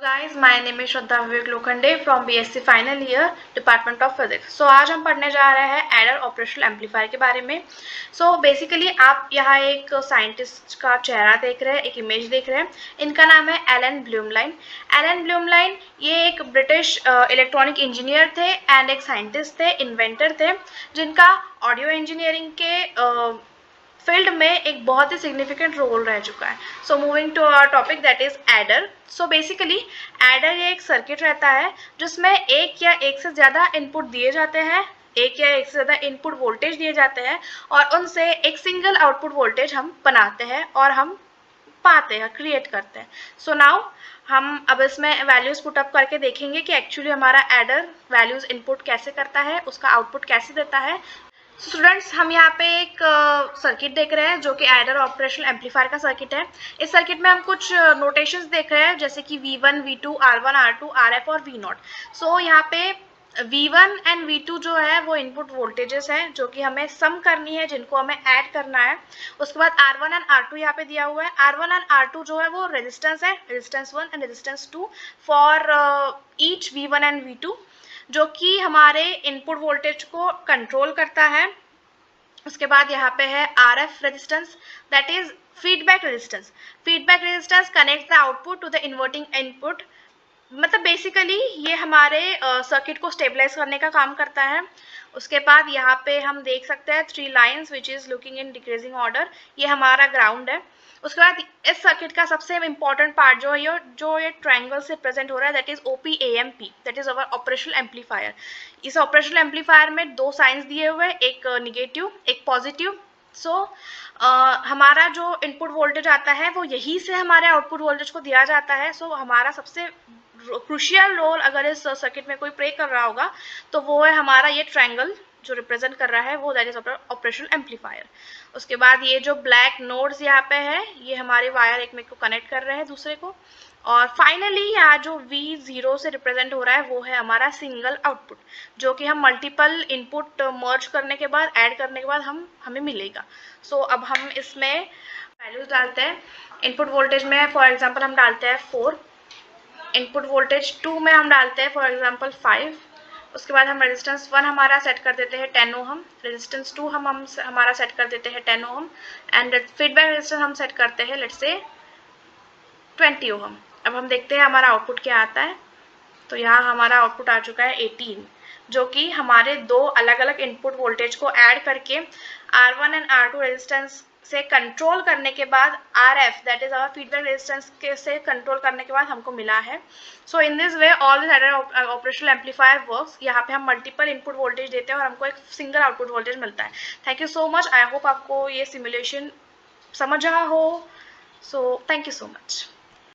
Guys, my name is Shraddha Vivek Lokhande from BSc final year department of physics. So आज हम पढ़ने जा रहे हैं एडर ऑपरेशनल एम्पलीफायर के बारे में। सो बेसिकली आप यहाँ एक साइंटिस्ट का चेहरा देख रहे हैं, एक इमेज देख रहे हैं। इनका नाम है एलन ब्लूमलाइन। एलन ब्लूमलाइन ये एक ब्रिटिश इलेक्ट्रॉनिक इंजीनियर थे एंड एक साइंटिस्ट थे, इन्वेंटर थे, जिनका ऑडियो इंजीनियरिंग के फील्ड में एक बहुत ही सिग्निफिकेंट रोल रह चुका है। So moving to our topic that is adder. So basically adder ये एक सर्किट रहता है जिसमें एक या एक से ज़्यादा इनपुट दिए जाते हैं, एक या एक से ज़्यादा इनपुट वोल्टेज दिए जाते हैं और उनसे एक सिंगल आउटपुट वोल्टेज हम बनाते हैं और हम पाते हैं, क्रिएट करते हैं। सो नाउ हम अब इसमें वैल्यूज पुटअप करके देखेंगे कि एक्चुअली हमारा एडर वैल्यूज इनपुट कैसे करता है, उसका आउटपुट कैसे देता है। स्टूडेंट्स, हम यहाँ पे एक सर्किट देख रहे हैं जो कि एडर ऑपरेशनल एम्पलीफायर का सर्किट है। इस सर्किट में हम कुछ नोटेशंस देख रहे हैं जैसे कि V1, V2, R1, R2, RF और V0। सो यहाँ पे V1 एंड V2 जो है वो इनपुट वोल्टेजेस हैं जो कि हमें सम करनी है, जिनको हमें ऐड करना है। उसके बाद R1 एंड R2 यहाँ पे दिया हुआ है। R1 एंड R2 जो है वो रेजिस्टेंस है, resistance 1 and resistance 2 for each V1 and V2, जो कि हमारे इनपुट वोल्टेज को कंट्रोल करता है। उसके बाद यहाँ पे है RF resistance, that is feedback resistance. Feedback resistance connect the output to the inverting input. मतलब बेसिकली ये हमारे सर्किट को स्टेबलाइज करने का काम करता है। उसके बाद यहाँ पे हम देख सकते हैं 3 lines which is looking in decreasing order, ये हमारा ग्राउंड है। उसके बाद इस सर्किट का सबसे इम्पॉर्टेंट पार्ट जो ये ट्रायंगल से प्रेजेंट हो रहा है, that is OPAMP, that is our operational amplifier. इस ऑपरेशनल एम्पलीफायर में 2 साइंस दिए हुए हैं, एक निगेटिव एक पॉजिटिव। सो हमारा जो इनपुट वोल्टेज आता है वो यही से हमारे आउटपुट वोल्टेज को दिया जाता है। सो हमारा सबसे क्रूशियल रोल अगर इस सर्किट में कोई प्ले कर रहा होगा तो वो है हमारा ये ट्रायंगल जो रिप्रेजेंट कर रहा है वो, दैट इज ऑपरेशनल एम्पलीफायर। उसके बाद ये जो ब्लैक नोड्स यहाँ पे है ये हमारे वायर एक में को कनेक्ट कर रहे हैं दूसरे को। और फाइनली यहाँ जो V0 से रिप्रेजेंट हो रहा है वो है हमारा सिंगल आउटपुट, जो कि हम मल्टीपल इनपुट मर्ज करने के बाद, ऐड करने के बाद हमें मिलेगा। सो अब हम इसमें वैल्यूज डालते हैं। इनपुट वोल्टेज में फॉर एग्जांपल हम डालते हैं 4, इनपुट वोल्टेज 2 में हम डालते हैं फॉर एग्जांपल 5। उसके बाद हम रेजिस्टेंस 1 हमारा सेट कर देते हैं 10 ओहम, रेजिस्टेंस 2 हम हमारा सेट कर देते हैं 10 ओहम एंड फीडबैक रेजिस्टेंस हम सेट करते हैं लेट्स से 20 ओहम। अब हम देखते हैं हमारा आउटपुट क्या आता है। तो यहाँ हमारा आउटपुट आ चुका है 18, जो कि हमारे 2 अलग अलग इनपुट वोल्टेज को ऐड करके R1 एंड R2 रेजिस्टेंस से कंट्रोल करने के बाद RF, that is our feedback resistance के से कंट्रोल करने के बाद हमको मिला है। So in this way all this adder operational amplifier works. यहाँ पे हम मल्टीपल इनपुट वोल्टेज देते हैं और हमको एक सिंगल आउटपुट वोल्टेज मिलता है। Thank you so much. I hope आपको ये सिमुलेशन समझ रहा हो। So thank you so much.